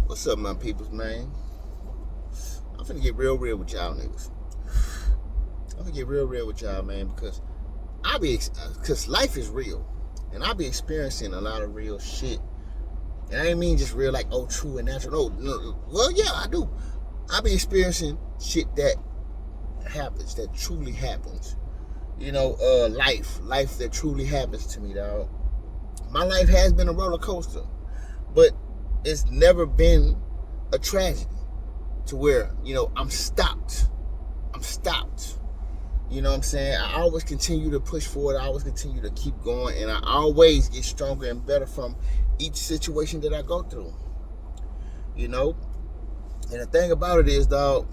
What's up, my peoples, man? I'm finna get real with y'all niggas. I'm finna get real with y'all, man, because cause life is real, and I be experiencing a lot of real shit. And I ain't mean just real like true and natural. No, well, yeah, I do. I be experiencing shit that happens, that truly happens. Life that truly happens to me, dog. My life has been a roller coaster, but it's never been a tragedy to where I'm stopped. I'm stopped. You know what I'm saying? I always continue to push forward. I always continue to keep going, and I always get stronger and better from each situation that I go through. You know, and the thing about it is, dog,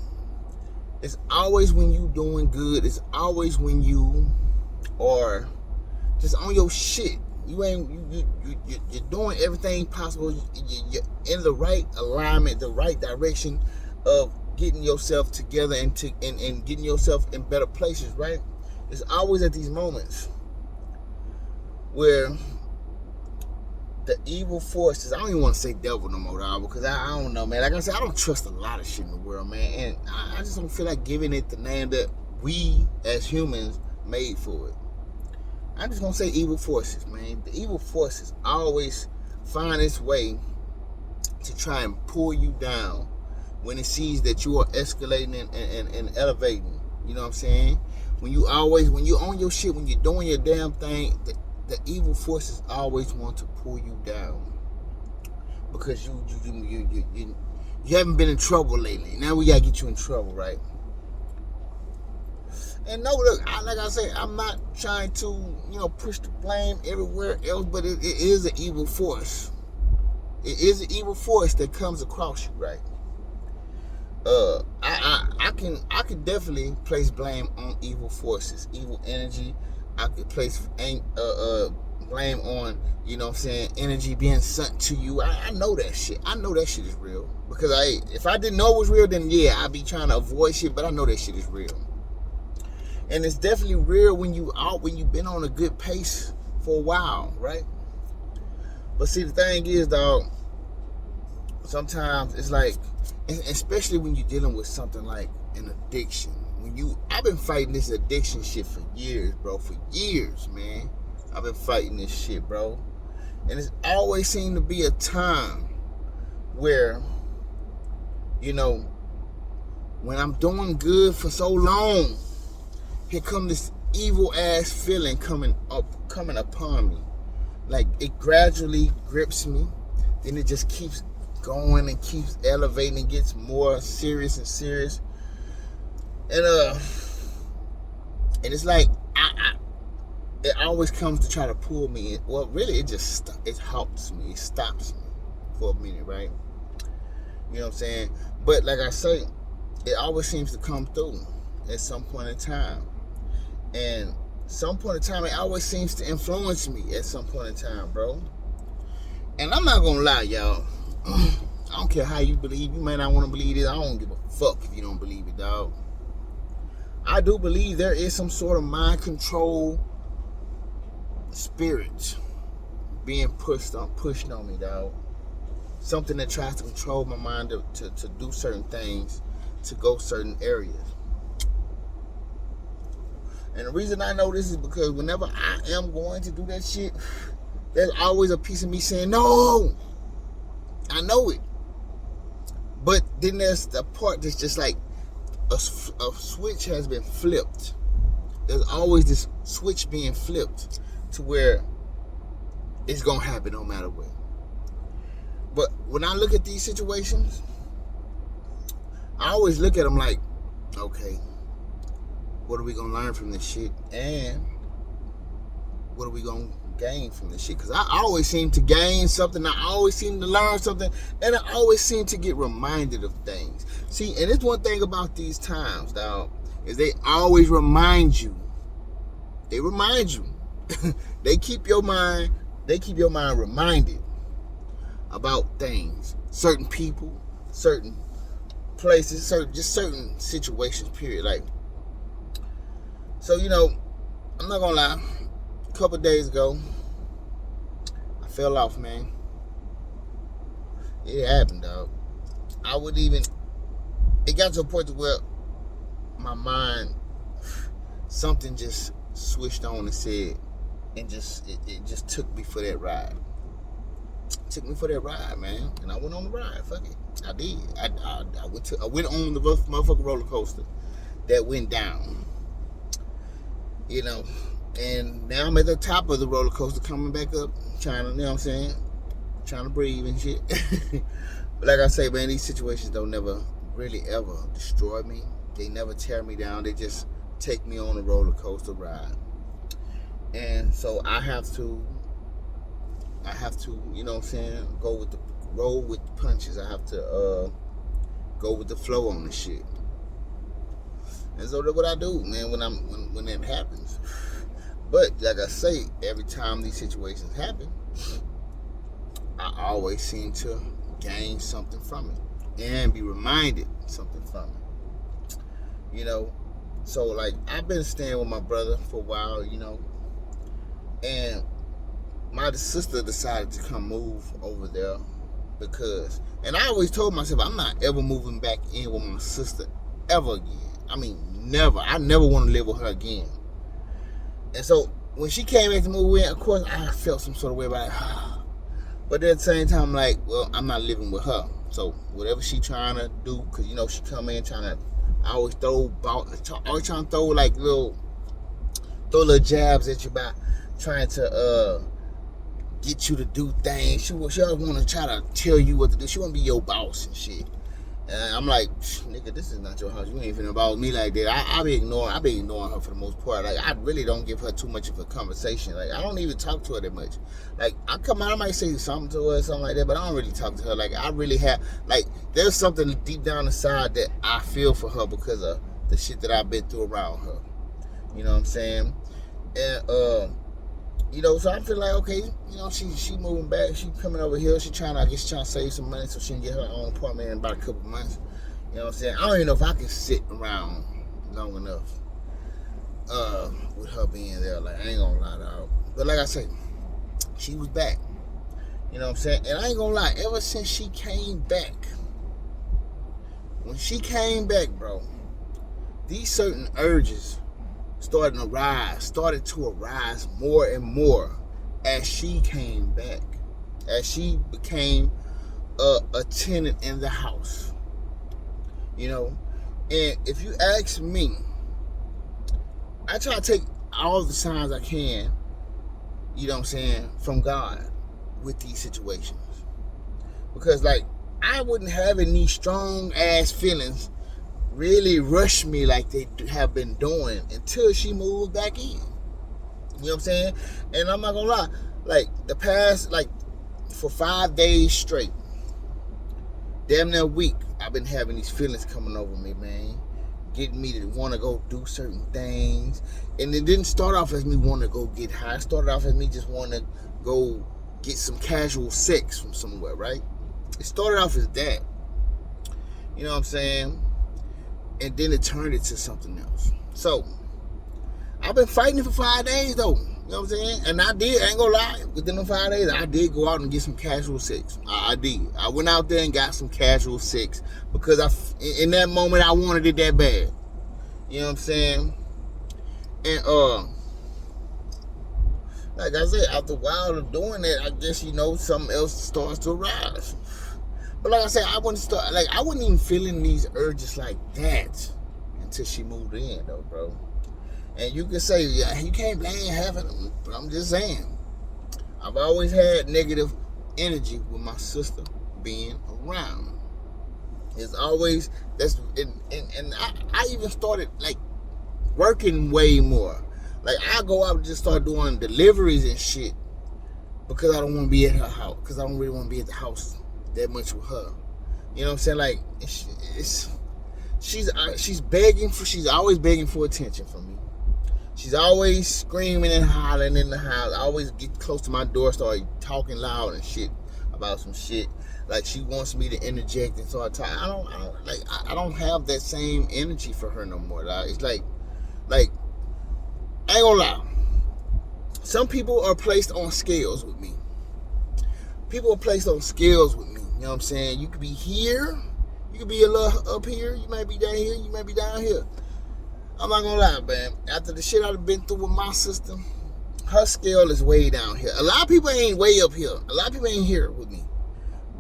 it's always when you doing good. It's always when you are just on your shit. You're doing everything possible. You're in the right alignment, the right direction of getting yourself together and getting yourself in better places, right? It's always at these moments where the evil forces, I don't even want to say devil no more, dog, because I don't know, man. Like I said, I don't trust a lot of shit in the world, man, and I just don't feel like giving it the name that we as humans made for it. I'm just gonna say evil forces, man. The evil forces always find its way to try and pull you down when it sees that you are escalating and elevating. You know what I'm saying? When you on your shit, when you're doing your damn thing, the evil forces always want to pull you down because you haven't been in trouble lately. Now we gotta get you in trouble, right? And no, look, like I say, I'm not trying to, push the blame everywhere else, but it is an evil force. It is an evil force that comes across you, right? I can definitely place blame on evil forces, evil energy. I could place blame on, energy being sent to you. I know that shit. I know that shit is real because if I didn't know it was real, then yeah, I'd be trying to avoid shit. But I know that shit is real. And it's definitely real when you've been on a good pace for a while, right? But see, the thing is, dog, sometimes it's like, especially when you're dealing with something like an addiction. I've been fighting this addiction shit for years, bro. For years, man. I've been fighting this shit, bro. And it's always seemed to be a time where, when I'm doing good for so long, here come this evil ass feeling coming upon me. Like it gradually grips me, then it just keeps going and keeps elevating and gets more serious and serious. And it's like it always comes to try to pull me in. Well, really, it halts me, it stops me for a minute, right? You know what I'm saying? But like I say, it always seems to come through at some point in time. And some point in time, it always seems to influence me at some point in time, bro. And I'm not gonna lie, y'all. I don't care how you believe. You may not want to believe it. I don't give a fuck if you don't believe it, dog. I do believe there is some sort of mind control spirit being pushed on me, dog. Something that tries to control my mind to do certain things, to go certain areas. And the reason I know this is because whenever I am going to do that shit, there's always a piece of me saying, no, I know it. But then there's the part that's just like a switch has been flipped. There's always this switch being flipped to where it's going to happen no matter what. But when I look at these situations, I always look at them like, okay, what are we going to learn from this shit? And what are we going to gain from this shit? Because I always seem to gain something. I always seem to learn something. And I always seem to get reminded of things. See, and it's one thing about these times, dog, is they always remind you. They remind you. They keep your mind reminded about things. Certain people, certain places, certain situations, period. Like, so, I'm not gonna lie. A couple days ago, I fell off, man. It happened, dog. I would even, it got to a point to where my mind, something just switched on and said, and it just took me for that ride. Took me for that ride, man, and I went on the ride. Fuck it, I did. I went on the motherfucking roller coaster that went down. You know, and now I'm at the top of the roller coaster, coming back up, trying to, you know what I'm saying, trying to breathe and shit. But like I say, man, these situations don't never really ever destroy me. They never tear me down. They just take me on a roller coaster ride. And so I have to, you know what I'm saying, roll with the punches. I have to go with the flow on the shit. And so that's what I do, man, when that happens. But like I say, every time these situations happen, I always seem to gain something from it and be reminded something from it. You know, so like I've been staying with my brother for a while, you know, and my sister decided to come move over there because, and I always told myself I'm not ever moving back in with my sister ever again. I mean, never. I never want to live with her again. And so when she came in to move in, of course I felt some sort of way about it. But at the same time, I'm like, well, I'm not living with her. So whatever she trying to do, because you know she come in trying to, I always always trying to throw like little jabs at you about trying to get you to do things. She always want to try to tell you what to do. She want to be your boss and shit. And I'm like, nigga, this is not your house. You ain't finna about me like that. I be ignoring her for the most part. Like, I really don't give her too much of a conversation. Like, I don't even talk to her that much. Like, I might say something to her or something like that, but I don't really talk to her. Like, I really have, like, there's something deep down inside that I feel for her because of the shit that I've been through around her. You know what I'm saying? And, you know, so I feel like, okay, you know, she moving back, she coming over here, she trying to save some money so she can get her own apartment in about a couple months. You know what I'm saying? I don't even know if I can sit around long enough with her being there. Like, I ain't gonna lie to her. But like I say, she was back. You know what I'm saying? And I ain't gonna lie, ever since she came back, when she came back, bro, these certain urges started to arise more and more as she came back, as she became a tenant in the house, you know. And if you ask me, I try to take all the signs I can, you know what I'm saying, from God with these situations, because like I wouldn't have any strong ass feelings really rush me like they have been doing until she moved back in. You know what I'm saying? And I'm not gonna lie, like the past, like for 5 days straight, damn near a week, I've been having these feelings coming over me, man, getting me to want to go do certain things. And it didn't start off as me wanting to go get high. It started off as me just wanting to go get some casual sex from somewhere, right? It started off as that. You know what I'm saying? And then it turned into something else. So I've been fighting it for 5 days though. You know what I'm saying? And I ain't gonna lie, within the 5 days, I did go out and get some casual sex. I did. I went out there and got some casual sex because in that moment I wanted it that bad. You know what I'm saying? And like I said, after a while of doing that, I guess, you know, something else starts to arise. But like I said, I wasn't even feeling these urges like that until she moved in, though, bro. And you can say, yeah, you can't blame having them, but I'm just saying, I've always had negative energy with my sister being around. It's always, and I even started like working way more. Like I go out and just start doing deliveries and shit because I don't want to be at her house, because I don't really want to be at the house that much with her. You know what I'm saying? Like she's always begging for attention from me. She's always screaming and hollering in the house. I always get close to my door, start talking loud and shit about some shit. Like she wants me to interject and start talking. I don't have that same energy for her no more. Like, it's like I ain't gonna lie. Some people are placed on scales with me. People are placed on scales with me. You know what I'm saying? You could be here You could be a little up here, you might be down here, you might be down here. I'm not gonna lie, man. After the shit I've been through with my sister, her scale is way down here. A lot of people ain't way up here. A lot of people ain't here with me.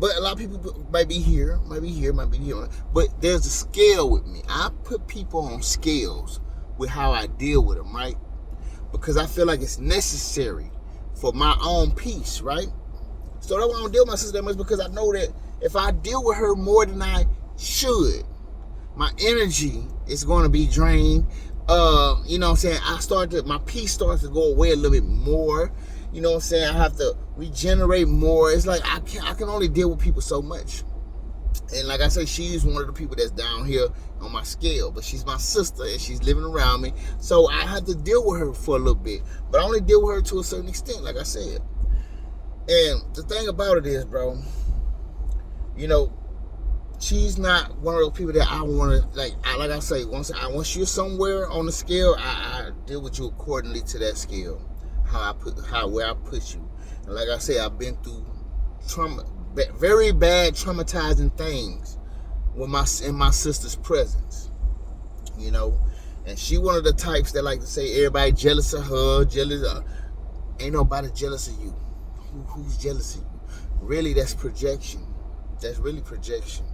But a lot of people might be here, might be here. But there's a scale with me. I put people on scales with how I deal with them, right? Because I feel like it's necessary for my own peace, right? So that's why I don't deal with my sister that much, because I know that if I deal with her more than I should, my energy is going to be drained. You know what I'm saying? My peace starts to go away a little bit more. You know what I'm saying? I have to regenerate more. It's like I can only deal with people so much. And like I say, she's one of the people that's down here on my scale, but she's my sister and she's living around me. So I have to deal with her for a little bit, but I only deal with her to a certain extent, like I said. And the thing about it is, bro, you know, she's not one of those people that I want to, like I say, once you're somewhere on the scale, I deal with you accordingly to that scale. Where I put you. And like I say, I've been through very bad traumatizing things in my sister's presence. You know, and she one of the types that like to say everybody jealous of her, ain't nobody jealous of you. Who's jealous of you? Really, that's projection. That's really projection.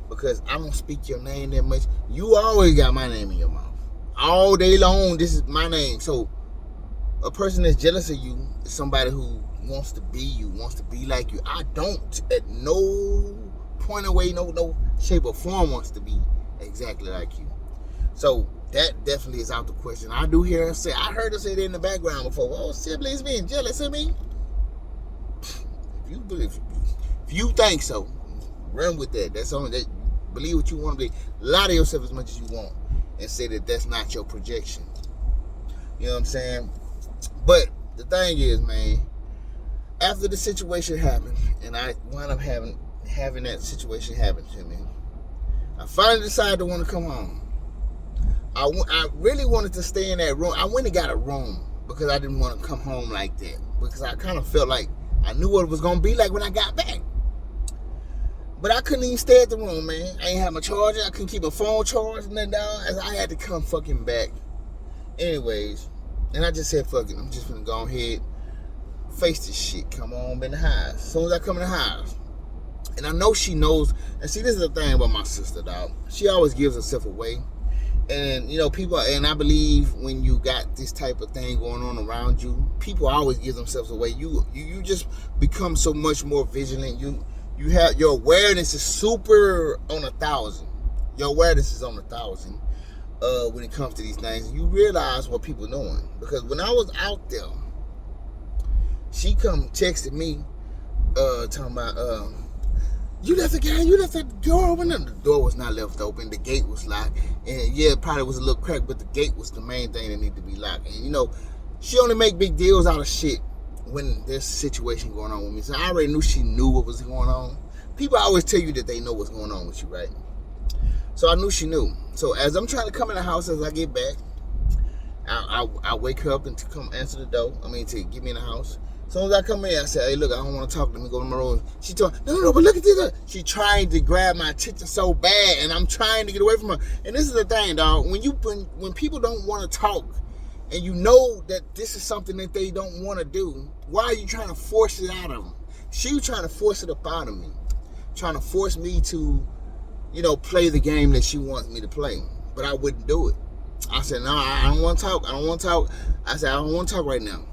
Because I don't speak your name that much. You always got my name in your mouth. All day long, this is my name. So a person that's jealous of you is somebody who wants to be you, wants to be like you. I don't, at no point of way, no shape or form, wants to be exactly like you. So that definitely is out the question. I do hear her say, I heard her say that in the background before, well, siblings being jealous of me. If you think so, run with that. That's only that. Believe what you want to believe. Lie to yourself as much as you want and say that that's not your projection. You know what I'm saying? But the thing is, man, after the situation happened, and I wound up having that situation happen to me, I finally decided to want to come home. I really wanted to stay in that room. I went and got a room because I didn't want to come home like that, because I kind of felt like I knew what it was going to be like when I got back. But I couldn't even stay at the room, man. I ain't have my charger. I couldn't keep my phone charged and nothing down. I had to come fucking back. Anyways, and I just said, fuck it. I'm just gonna go ahead, face this shit. Come on in the house. As soon as I come in the house. And I know she knows. And see, this is the thing about my sister, dog. She always gives herself away. And, you know, people, and I believe when you got this type of thing going on around you, people always give themselves away. You just become so much more vigilant. You have, your awareness is super on 1,000. Your awareness is on 1,000 when it comes to these things. And you realize what people are doing. Because when I was out there, she come texting me, talking about, you left the door open. The door was not left open. The gate was locked. And yeah, it probably was a little cracked, but the gate was the main thing that needed to be locked. And you know, she only make big deals out of shit when there's a situation going on with me. So I already knew she knew what was going on. People always tell you that they know what's going on with you, right? So I knew she knew. So as I'm trying to come in the house, as I get back, I wake her up and to come answer the door. To get me in the house. As soon as I come in, I said, hey, look, I don't want to talk. Let me go to my room. She told me, no, but look at this. She trying to grab my attention so bad, and I'm trying to get away from her. And this is the thing, dog. When people don't want to talk, and you know that this is something that they don't want to do, why are you trying to force it out of them? She was trying to force it up out of me. Trying to force me to, play the game that she wants me to play. But I wouldn't do it. I said, no, I don't want to talk. I said, I don't want to talk right now.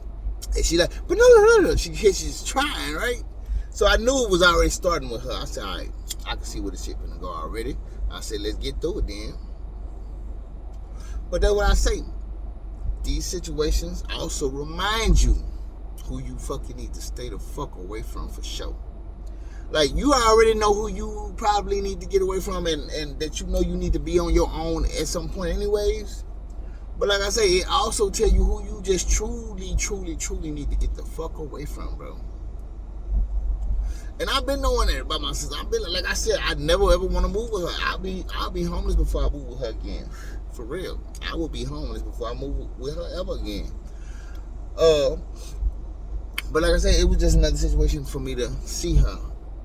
And she like, but no. She's trying, right? So I knew it was already starting with her. I said, all right, I can see where the shit gonna go already. I said, let's get through it then. But that's what I say. These situations also remind you who you fucking need to stay the fuck away from for sure. Like, you already know who you probably need to get away from and that you know you need to be on your own at some point anyways. But like I say, it also tell you who you just truly need to get the fuck away from, bro. And I've been knowing that about my sister. I've been, like I said, I never ever want to move with her. I'll be homeless before I move with her again. For real. I will be homeless before I move with her ever again. But like I said, it was just another situation for me to see her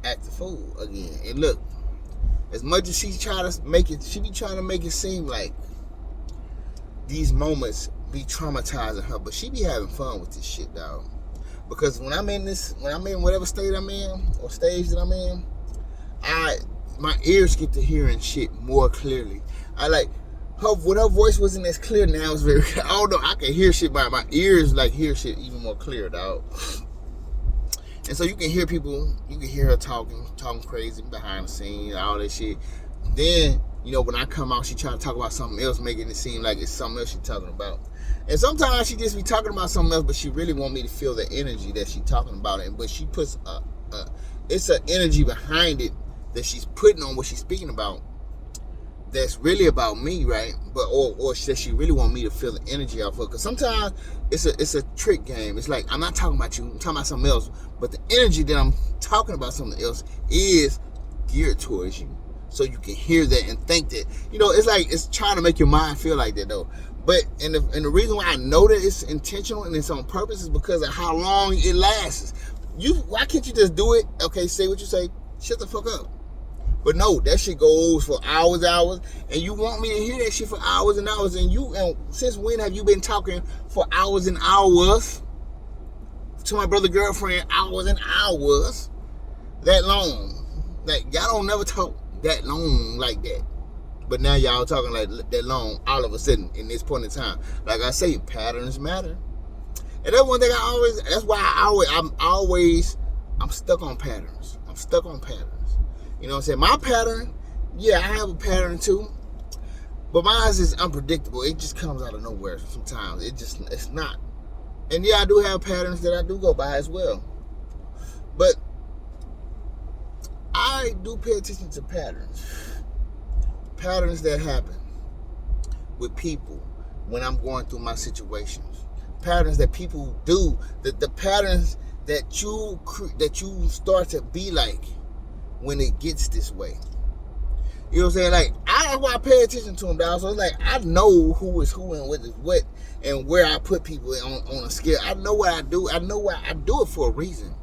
act the fool again. And look, As much as she be trying to make it seem like these moments be traumatizing her, but she be having fun with this shit, dog. Because when I'm in whatever state I'm in, or stage that I'm in, my ears get to hearing shit more clearly. When her voice wasn't as clear, now it's very, I don't know, I can hear shit, but my ears hear shit even more clear, dog. And so you can hear her talking crazy behind the scenes, all that shit. Then, when I come out, she try to talk about something else, making it seem like it's something else she's talking about. And sometimes she just be talking about something else, but she really want me to feel the energy that she's talking about. But she puts it's an energy behind it that she's putting on what she's speaking about. That's really about me, right? But or that she really want me to feel the energy off her. Because sometimes it's a trick game. It's like, I'm not talking about you, I'm talking about something else. But the energy that I'm talking about something else is geared towards you. So you can hear that and think that, it's like, it's trying to make your mind feel like that though. But and the reason why I know that it's intentional and it's on purpose is because of how long it lasts. Why can't you just do it? Okay, say what you say, shut the fuck up. But no, that shit goes for hours, and you want me to hear that shit for hours and hours. And since when have you been talking for hours and hours to my brother girlfriend, hours and hours, that long? Like, y'all don't never talk that long like that. But now y'all talking like that long all of a sudden in this point in time. Like I say, patterns matter. And that's one thing that's why I'm stuck on patterns. I'm stuck on patterns. You know what I'm saying? My pattern, yeah, I have a pattern too. But mine is unpredictable. It just comes out of nowhere sometimes. It's not. And yeah, I do have patterns that I do go by as well. But I do pay attention to patterns. Patterns that happen with people when I'm going through my situations. Patterns that people do. The patterns that you start to be like when it gets this way. You know what I'm saying? Like, that's why I pay attention to them, dog. So it's like, I know who is who and what is what and where I put people on a scale. I know what I do. I know why I do it for a reason.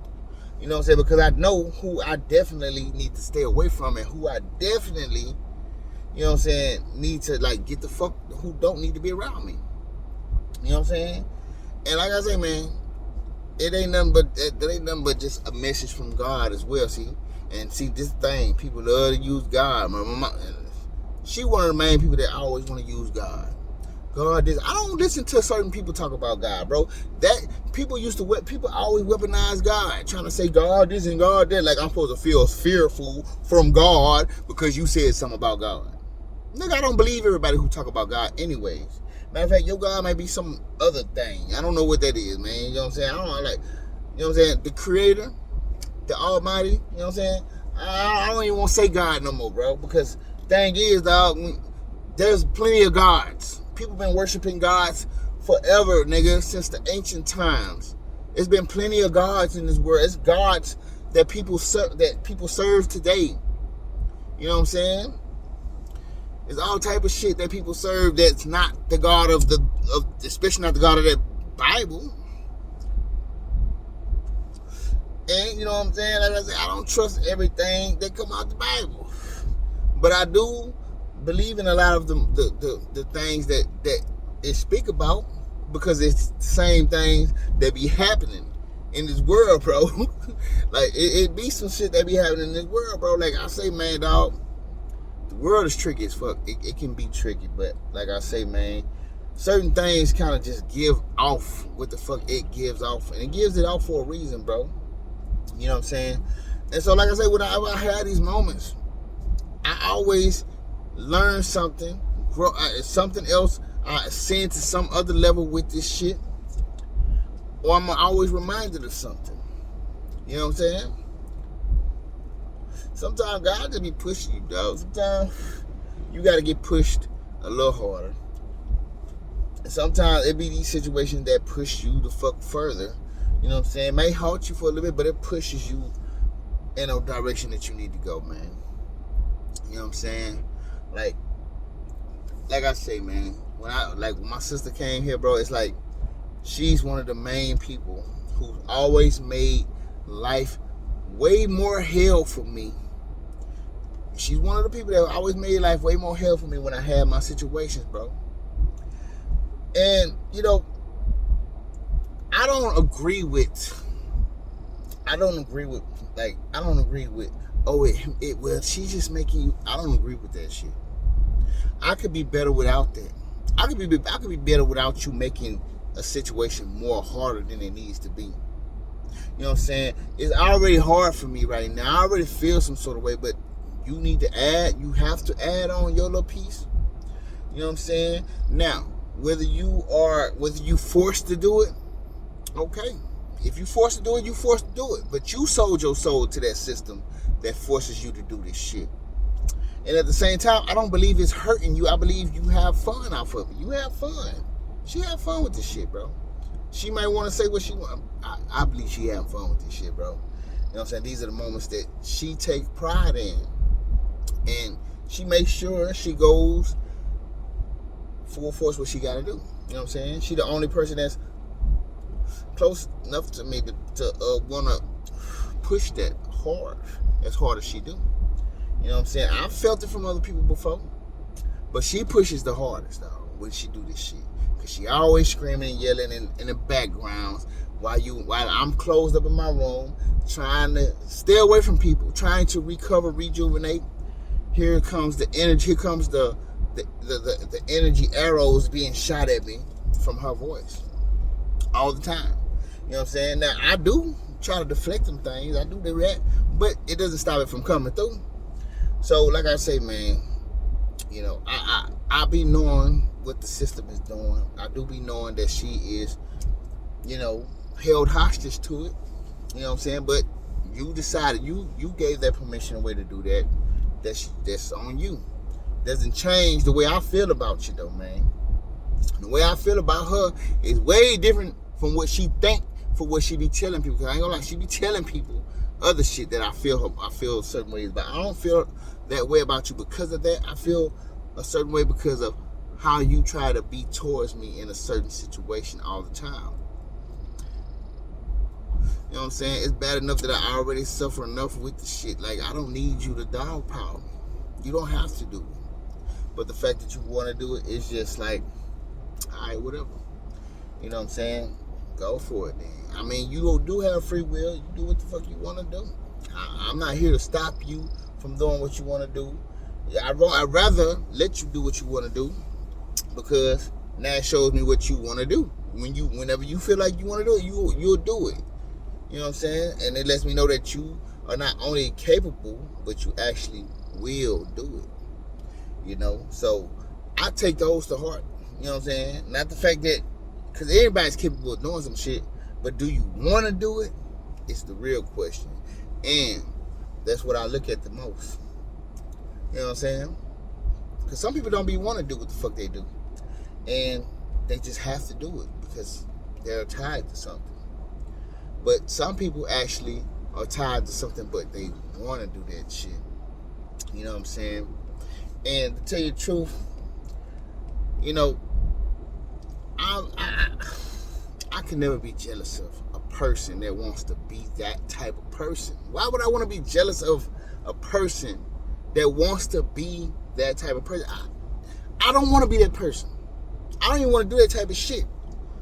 You know what I'm saying? Because I know who I definitely need to stay away from and who I definitely, you know what I'm saying, need to, get the fuck, who don't need to be around me. You know what I'm saying? And like I say, man, it ain't nothing but just a message from God as well, see? And see, this thing, people love to use God. My mama, she one of the main people that always want to use God. God this. I don't listen to certain people talk about God, bro. People always weaponize God, trying to say God this and God that. Like I'm supposed to feel fearful from God because you said something about God. Nigga, I don't believe everybody who talk about God anyways. Matter of fact, your God might be some other thing. I don't know what that is, man. You know what I'm saying? I don't know, you know what I'm saying? The Creator, the Almighty, you know what I'm saying? I don't even want to say God no more, bro, because thing is, dog, there's plenty of gods. People been worshiping gods forever, nigga, since the ancient times. There's been plenty of gods in this world. It's gods that people serve today. You know what I'm saying? There's all type of shit that people serve that's not the God especially not the God of that Bible. And you know what I'm saying? Like I said, I don't trust everything that come out the Bible, but I do believe in a lot of the things that it speak about, because it's the same things that be happening in this world, bro. Like it be some shit that be happening in this world, bro. Like I say, man, dog, the world is tricky as fuck. It can be tricky, but like I say, man, certain things kind of just give off what the fuck it gives off, and it gives it off for a reason, bro. You know what I'm saying? And so, like I say, whenever I have these moments, I always learn something, grow something else. I ascend to some other level with this shit, or I'm always reminded of something. You know what I'm saying? Sometimes God just be pushing you, dog. Sometimes you got to get pushed a little harder. And sometimes it be these situations that push you the fuck further. You know what I'm saying? It may halt you for a little bit, but it pushes you in a direction that you need to go, man. You know what I'm saying? Like I say, man, when my sister came here, bro, it's like she's one of the main people who always made life way more hell for me. she's one of the people that always made life way more hell for me when I had my situations, bro. And, you know, I don't agree with, well, she's just making you, I don't agree with that shit. I could be better without that. I could be better without you making a situation more harder than it needs to be. You know what I'm saying? It's already hard for me right now. I already feel some sort of way, but you need to you have to add on your little piece. You know what I'm saying? Now, whether you forced to do it, okay. If you forced to do it, you forced to do it. But you sold your soul to that system that forces you to do this shit. And at the same time, I don't believe it's hurting you. I believe you have fun off of it. You have fun. She had fun with this shit, bro. She might want to say what she want. I believe she having fun with this shit, bro. You know what I'm saying? These are the moments that she takes pride in. And she makes sure she goes full force what she got to do. You know what I'm saying? She the only person that's close enough to me to want to push that as hard as she do. You know what I'm saying? I've felt it from other people before, but she pushes the hardest, though, when she do this shit. Because she always screaming and yelling in the backgrounds while I'm closed up in my room, trying to stay away from people, trying to recover, rejuvenate. Here comes the energy. Here comes the energy arrows being shot at me from her voice all the time. You know what I'm saying? Now, I do try to deflect them things. I do that, but it doesn't stop it from coming through. So, like I say, man, you know, I be knowing what the system is doing. I do be knowing that she is, you know, held hostage to it. You know what I'm saying? But you decided, you gave that permission away to do that. That's on you. Doesn't change the way I feel about you, though, man. The way I feel about her is way different from what she think, for what she be telling people. Cause I ain't gonna lie, she be telling people other shit that I feel certain ways about. I don't feel that way about you because of that. I feel a certain way because of how you try to be towards me in a certain situation all the time. You know what I'm saying? It's bad enough that I already suffer enough with the shit. Like, I don't need you to dogpile me. You don't have to do it. But the fact that you want to do it is just like, all right, whatever. You know what I'm saying? Go for it, then. I mean, you do have free will. You do what the fuck you want to do. I'm not here to stop you from doing what you want to do. I'd rather let you do what you want to do, because now it shows me what you want to do. Whenever you feel like you want to do it, you'll do it. You know what I'm saying? And it lets me know that you are not only capable, but you actually will do it. You know? So I take those to heart. You know what I'm saying? Not the fact that, because everybody's capable of doing some shit, but do you want to do it? It's the real question. And that's what I look at the most. You know what I'm saying? Because some people don't be want to do what the fuck they do. And they just have to do it because they're tied to something. But some people actually are tied to something, but they want to do that shit. You know what I'm saying? And to tell you the truth, you know, I can never be jealous of a person that wants to be that type of person. Why would I want to be jealous of a person that wants to be that type of person? I don't want to be that person. I don't even want to do that type of shit.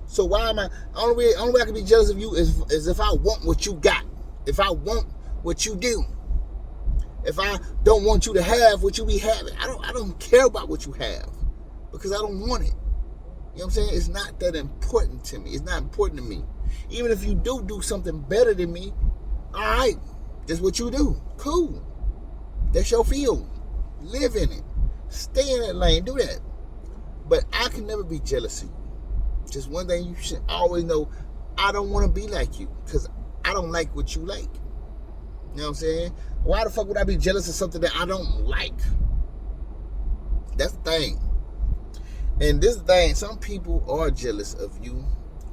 So why am I? Only way I can be jealous of you is if I want what you got. If I want what you do. If I don't want you to have what you be having. I don't care about what you have, because I don't want it. You know what I'm saying? It's not that important to me. It's not important to me. Even if you do something better than me, all right, that's what you do. Cool. That's your field. Live in it. Stay in that lane. Do that. But I can never be jealous of you. Just one thing you should always know, I don't want to be like you, because I don't like what you like. You know what I'm saying? Why the fuck would I be jealous of something that I don't like? That's the thing. And this thing, some people are jealous of you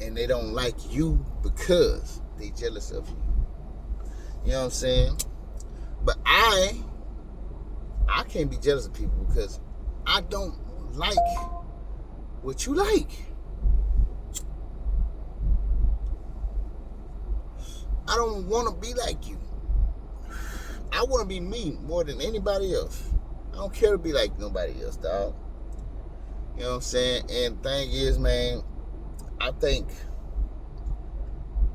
and they don't like you because they jealous of you. You know what I'm saying? But I can't be jealous of people because I don't like what you like. I don't want to be like you. I want to be me more than anybody else. I don't care to be like nobody else, dog. You know what I'm saying? And the thing is, man, I think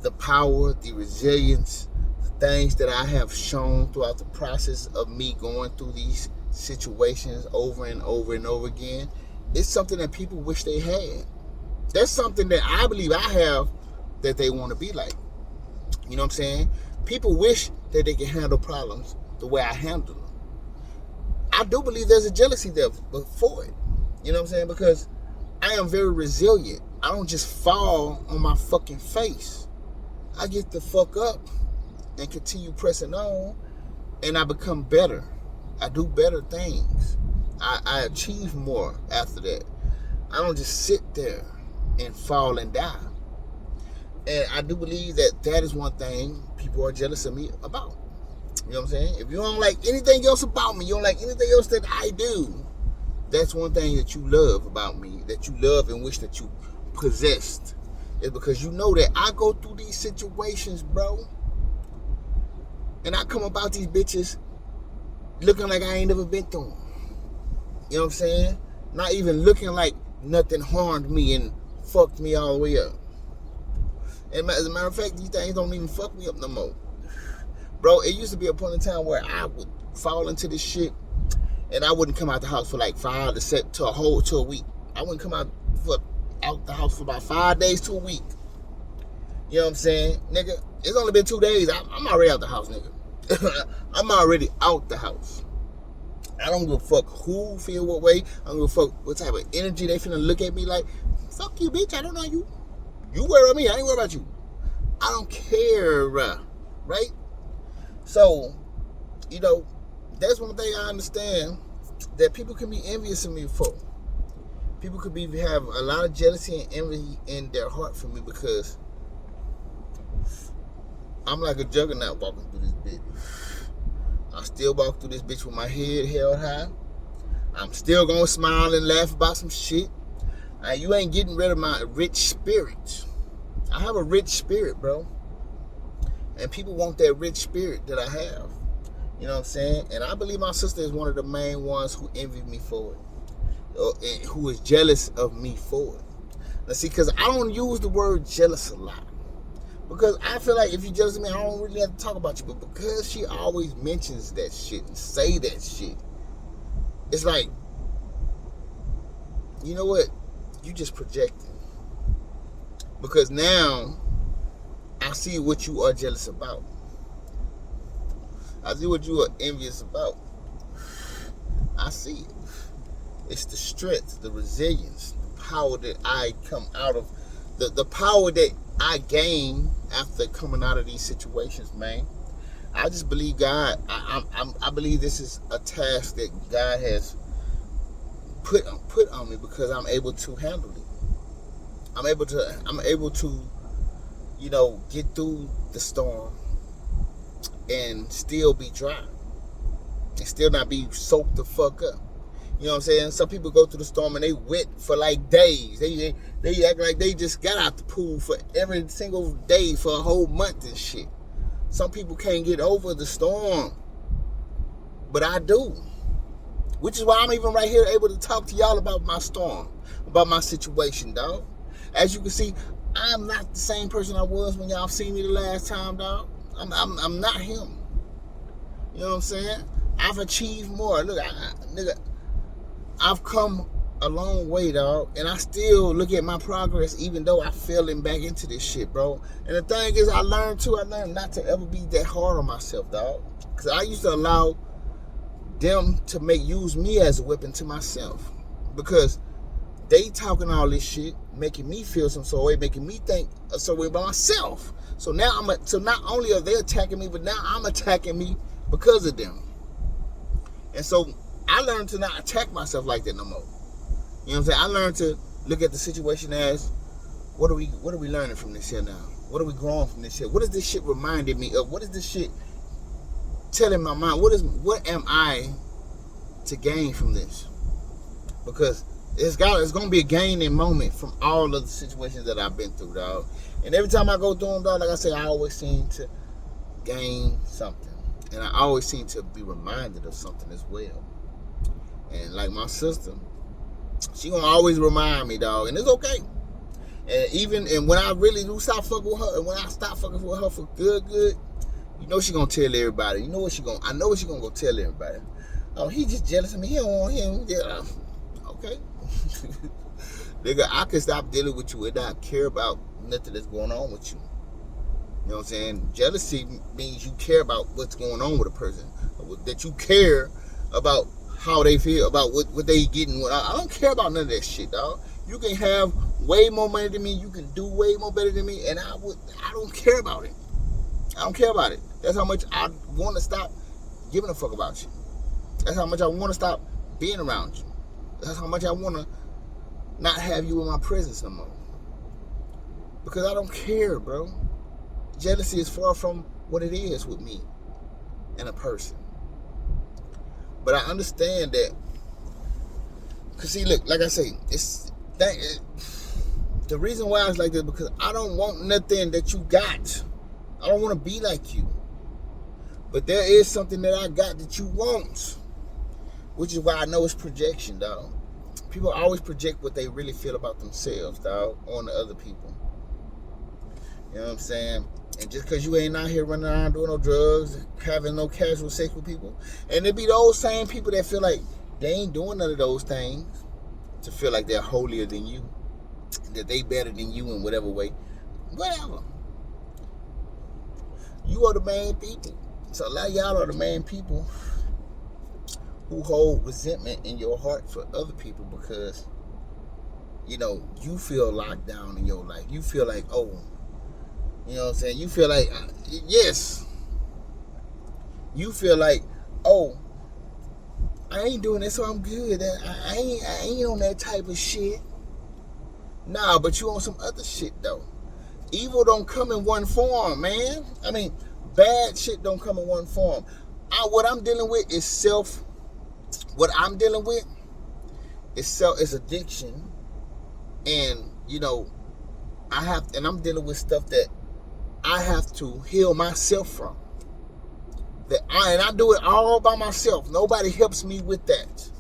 the power, the resilience, the things that I have shown throughout the process of me going through these situations over and over and over again, it's something that people wish they had. That's something that I believe I have that they want to be like. You know what I'm saying? People wish that they can handle problems the way I handle them. I do believe there's a jealousy there for it. You know what I'm saying? Because I am very resilient. I don't just fall on my fucking face. I get the fuck up and continue pressing on, and I become better. I do better things. I achieve more after that. I don't just sit there and fall and die. And I do believe that is one thing people are jealous of me about. You know what I'm saying? If you don't like anything else about me, you don't like anything else that I do, that's one thing that you love about me, that you love and wish that you possessed, is because you know that I go through these situations, bro, and I come about these bitches looking like I ain't never been through them. You know what I'm saying? Not even looking like nothing harmed me and fucked me all the way up. And as a matter of fact, these things don't even fuck me up no more. Bro, it used to be a point in time where I would fall into this shit and I wouldn't come out the house for like 5 to a week. I wouldn't come out the house for about 5 days to a week. You know what I'm saying? Nigga, it's only been 2 days. I'm already out the house, nigga. I'm already out the house. I don't give a fuck who feel what way. I don't give a fuck what type of energy they finna look at me like. Fuck you, bitch. I don't know you. You worry about me. I ain't worry about you. I don't care, right? So, you know, that's one thing I understand that people can be envious of me for. People could have a lot of jealousy and envy in their heart for me because I'm like a juggernaut walking through this bitch. I still walk through this bitch with my head held high. I'm still gonna smile and laugh about some shit. You ain't getting rid of my rich spirit. I have a rich spirit, bro. And people want that rich spirit that I have. You know what I'm saying? And I believe my sister is one of the main ones who envy me for it. Who is jealous of me for it. Now see, because I don't use the word jealous a lot. Because I feel like if you're jealous of me, I don't really have to talk about you. But because she always mentions that shit and say that shit, it's like, you know what? You just projecting. Because now, I see what you are jealous about. I see what you are envious about. I see it. It's the strength, the resilience, the power that I come out of, the power that I gain after coming out of these situations, man. I just believe God. I believe this is a task that God has put on me because I'm able to handle it. I'm able to, you know, get through the storm and still be dry and still not be soaked the fuck up. You know what I'm saying? Some people go through the storm and they wet for like days. They act like they just got out the pool for every single day for a whole month and shit. Some people can't get over the storm, but I do. Which is why I'm even right here able to talk to y'all about my storm, about my situation, dog. As you can see, I'm not the same person I was when y'all seen me the last time, dog. I'm not him. You know what I'm saying? I've achieved more. Look, nigga, I've come a long way, dog, and I still look at my progress even though I failing back into this shit, bro. And the thing is, I learned not to ever be that hard on myself, dog. Because I used to allow them to use me as a weapon to myself. Because they talking all this shit, making me feel some sort of way, making me think a certain way about myself. So now so not only are they attacking me, but now I'm attacking me because of them. And so I learned to not attack myself like that no more. You know what I'm saying? I learned to look at the situation as, what are we learning from this here now? What are we growing from this here? What is this shit reminding me of? What is this shit telling my mind? What am I to gain from this? Because it's gonna be a gaining moment from all of the situations that I've been through, dog. And every time I go through them, dog, like I say, I always seem to gain something. And I always seem to be reminded of something as well. And like my sister, she gonna always remind me, dog, and it's okay. And when I really do stop fucking with her, and when I stop fucking with her for good, you know she gonna tell everybody. You know what she gonna? I know what she gonna go tell everybody. Oh, he just jealous of me. He don't want him. Yeah, okay. Nigga, I can stop dealing with you and not care about nothing that's going on with you. You know what I'm saying? Jealousy means you care about what's going on with a person. That you care about how they feel, about what they getting. I don't care about none of that shit, dog. You can have way more money than me. You can do way more better than me. And I don't care about it. I don't care about it. That's how much I want to stop giving a fuck about you. That's how much I want to stop being around you. That's how much I want to not have you in my presence no more. Because I don't care, bro. Jealousy is far from what it is with me and a person. But I understand that. Because see, look, like I say, the reason why it's like this because I don't want nothing that you got. I don't want to be like you. But there is something that I got that you want. Which is why I know it's projection, dog. People always project what they really feel about themselves, dog, on the other people. You know what I'm saying? And just because you ain't out here running around doing no drugs, having no casual sex with people, and it be those same people that feel like they ain't doing none of those things to feel like they're holier than you, that they better than you in whatever way. Whatever. You are the main people. So a lot of y'all are the main people who hold resentment in your heart for other people because, you know, you feel locked down in your life. You feel like, oh, you know what I'm saying? You feel like, yes. You feel like, oh, I ain't doing this, so I'm good. I ain't on that type of shit. Nah, but you on some other shit, though. Evil don't come in one form, man. I mean, bad shit don't come in one form. What I'm dealing with is what I'm dealing with is addiction. And, you know, I'm dealing with stuff that I have to heal myself from. And I do it all by myself. Nobody helps me with that.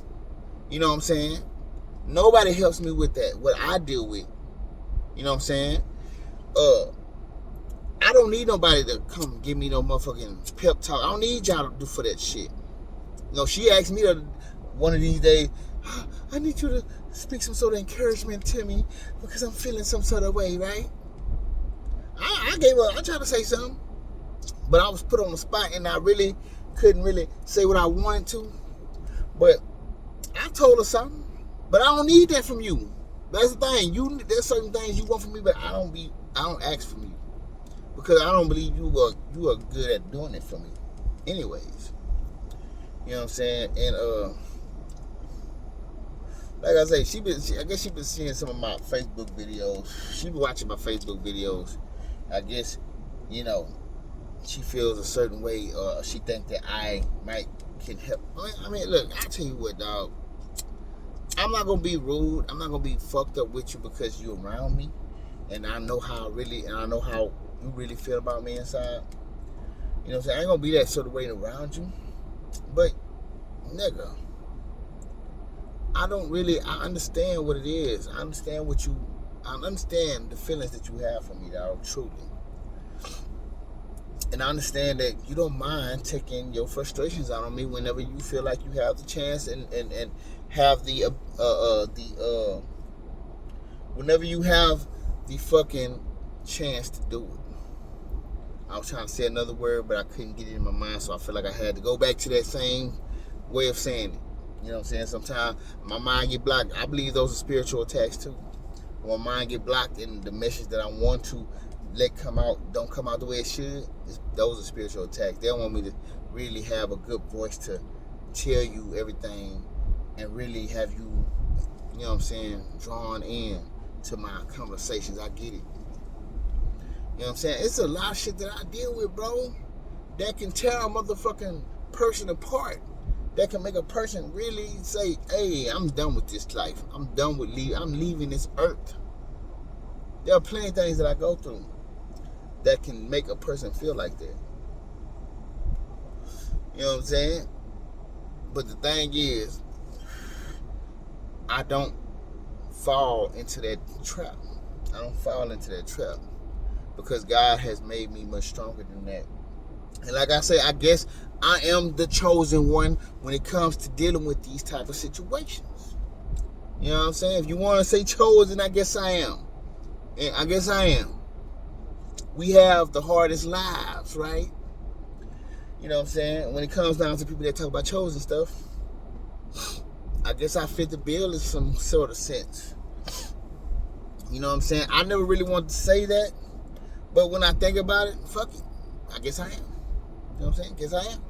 You know what I'm saying? Nobody helps me with that. What I deal with. You know what I'm saying? I don't need nobody to come give me no motherfucking pep talk. I don't need y'all to do for that shit. You know, she asked me one of these days, I need you to speak some sort of encouragement to me because I'm feeling some sort of way, right? I gave her, I tried to say something, but I was put on the spot and I really couldn't really say what I wanted to. But I told her something, but I don't need that from you. That's the thing. There's certain things you want from me, but I don't ask from you because I don't believe you are good at doing it for me. Anyways, you know what I'm saying? And like I say, I guess she been seeing some of my Facebook videos. She been watching my Facebook videos. I guess, you know, she feels a certain way, or she thinks that I can help. I mean, look, I tell you what, dog. I'm not gonna be rude. I'm not gonna be fucked up with you because you're around me, and I know how you really feel about me inside. You know what I'm saying? I ain't gonna be that sort of way around you, but nigga, I understand what it is. I understand the feelings that you have for me, dog, truly. And I understand that you don't mind taking your frustrations out on me whenever you feel like you have the chance and have whenever you have the fucking chance to do it. I was trying to say another word, but I couldn't get it in my mind, so I feel like I had to go back to that same way of saying it. You know what I'm saying? Sometimes my mind get blocked. I believe those are spiritual attacks too. When my mind get blocked and the message that I want to let come out don't come out the way it should, those are spiritual attacks. They don't want me to really have a good voice to tell you everything and really have you, you know what I'm saying, drawn in to my conversations. I get it. You know what I'm saying? It's a lot of shit that I deal with, bro, that can tear a motherfucking person apart. That can make a person really say, hey, I'm done with this life. I'm done with I'm leaving this earth. There are plenty of things that I go through that can make a person feel like that. You know what I'm saying? But the thing is, I don't fall into that trap. I don't fall into that trap because God has made me much stronger than that. And like I say, I guess I am the chosen one when it comes to dealing with these type of situations. You know what I'm saying? If you want to say chosen, I guess I am. And I guess I am. We have the hardest lives, right? You know what I'm saying? When it comes down to people that talk about chosen stuff, I guess I fit the bill in some sort of sense. You know what I'm saying? I never really wanted to say that, but when I think about it, fuck it. I guess I am. You know what I'm saying? Guess I am.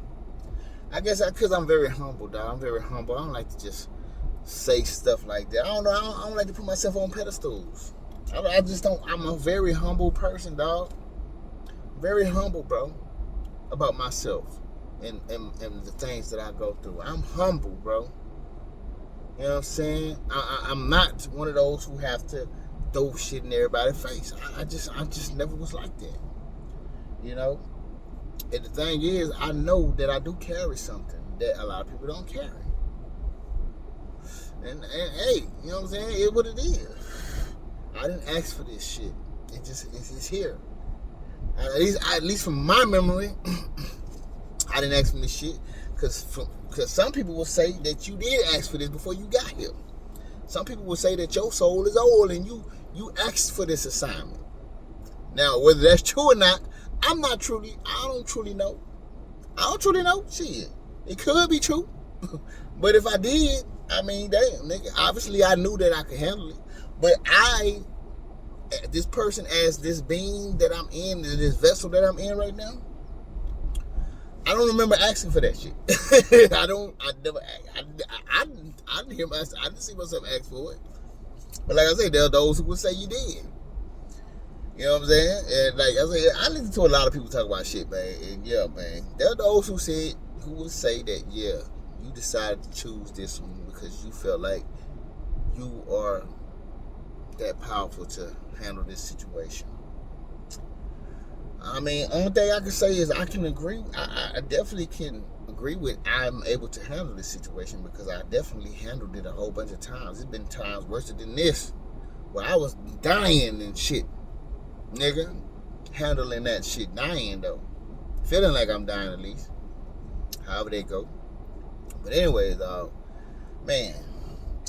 Because I'm very humble, dog. I'm very humble. I don't like to just say stuff like that. I don't know. I don't like to put myself on pedestals. I just don't. I'm a very humble person, dog. Very humble, bro, about myself and the things that I go through. I'm humble, bro. You know what I'm saying? I'm not one of those who have to throw shit in everybody's face. I just never was like that. You know? And the thing is, I know that I do carry something that a lot of people don't carry. And hey, you know what I'm saying? It's what it is. I didn't ask for this shit. It's here. At least from my memory, I didn't ask for this shit. Because some people will say that you did ask for this before you got here. Some people will say that your soul is old and you asked for this assignment. Now, whether that's true or not, I don't truly know. I don't truly know. Shit. It could be true. But if I did, I mean, damn, nigga. Obviously, I knew that I could handle it. But this person as this being that I'm in, this vessel that I'm in right now, I don't remember asking for that shit. I didn't see myself ask for it. But like I said, there are those who would say you did. You know what I'm saying? And like I said, I listen to a lot of people talk about shit, man. And yeah, man, there are those who would say that, yeah, you decided to choose this one because you felt like you are that powerful to handle this situation. I mean, only thing I can say is I can agree. I definitely can agree with I'm able to handle this situation because I definitely handled it a whole bunch of times. There's been times worse than this where I was dying and shit. Nigga, handling that shit, dying though. Feeling like I'm dying at least. However they go. But anyways, man,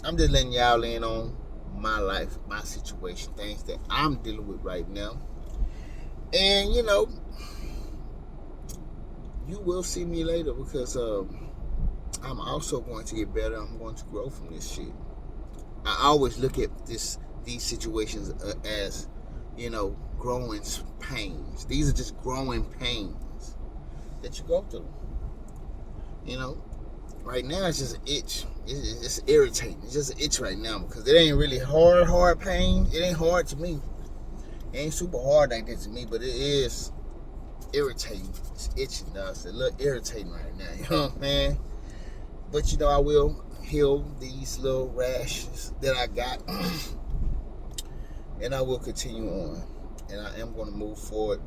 I'm just letting y'all in on my life, my situation, things that I'm dealing with right now. And, you know, you will see me later because I'm also going to get better. I'm going to grow from this shit. I always look at these situations as, you know, growing pains. These are just growing pains that you go through. You know, right now it's just an itch. It's irritating. It's just an itch right now because it ain't really hard pain. It ain't hard to me. It ain't super hard like that to me, but it is irritating. It's itching, though. It's a little irritating right now. You know what I'm saying? But, you know, I will heal these little rashes that I got. And I will continue on. And I am going to move forward.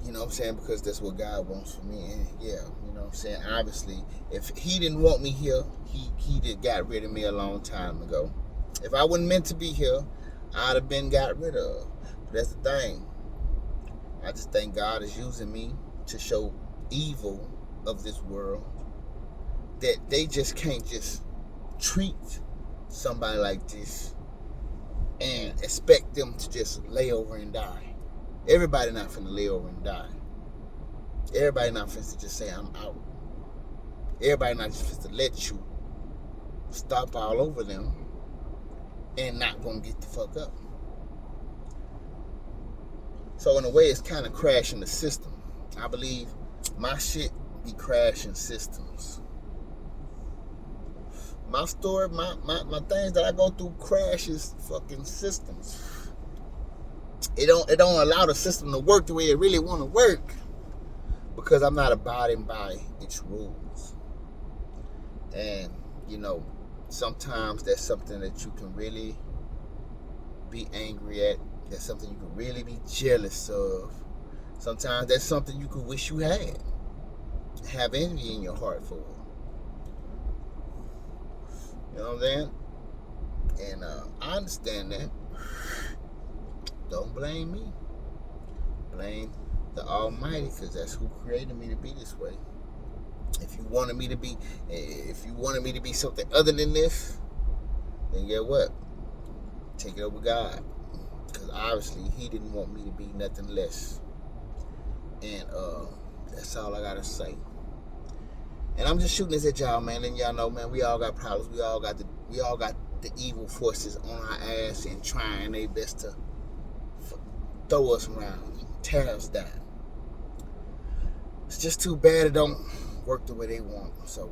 You know what I'm saying? Because that's what God wants for me. And, yeah, you know what I'm saying? Obviously, if he didn't want me here, he did got rid of me a long time ago. If I wasn't meant to be here, I'd have been got rid of. But that's the thing. I just think God is using me to show evil of this world that they just can't just treat somebody like this and expect them to just lay over and die. Everybody not finna lay over and die. Everybody not finna just say I'm out. Everybody not just finna let you stop all over them and not gonna get the fuck up. So in a way, it's kind of crashing the system. I believe my shit be crashing systems. My story, my things that I go through crashes fucking systems. It don't allow the system to work the way it really want to work because I'm not abiding by its rules. And you know, sometimes that's something that you can really be angry at. That's something you can really be jealous of. Sometimes that's something you could wish you had. have envy in your heart for. You know what I'm saying? And I understand that. Don't blame me. Blame the Almighty, because that's who created me to be this way. If you wanted me to be something other than this, then get what? Take it over God. Because obviously He didn't want me to be nothing less. And that's all I gotta say. And I'm just shooting this at y'all, man. And y'all know, man, we all got problems. We all got the evil forces on our ass and trying their best to throw us around and tear us down. It's just too bad it don't work the way they want. So,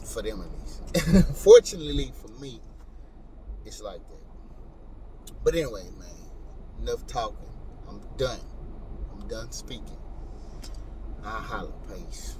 for them at least. Fortunately for me, it's like that. But anyway, man, enough talking. I'm done speaking. I'll holler. Peace.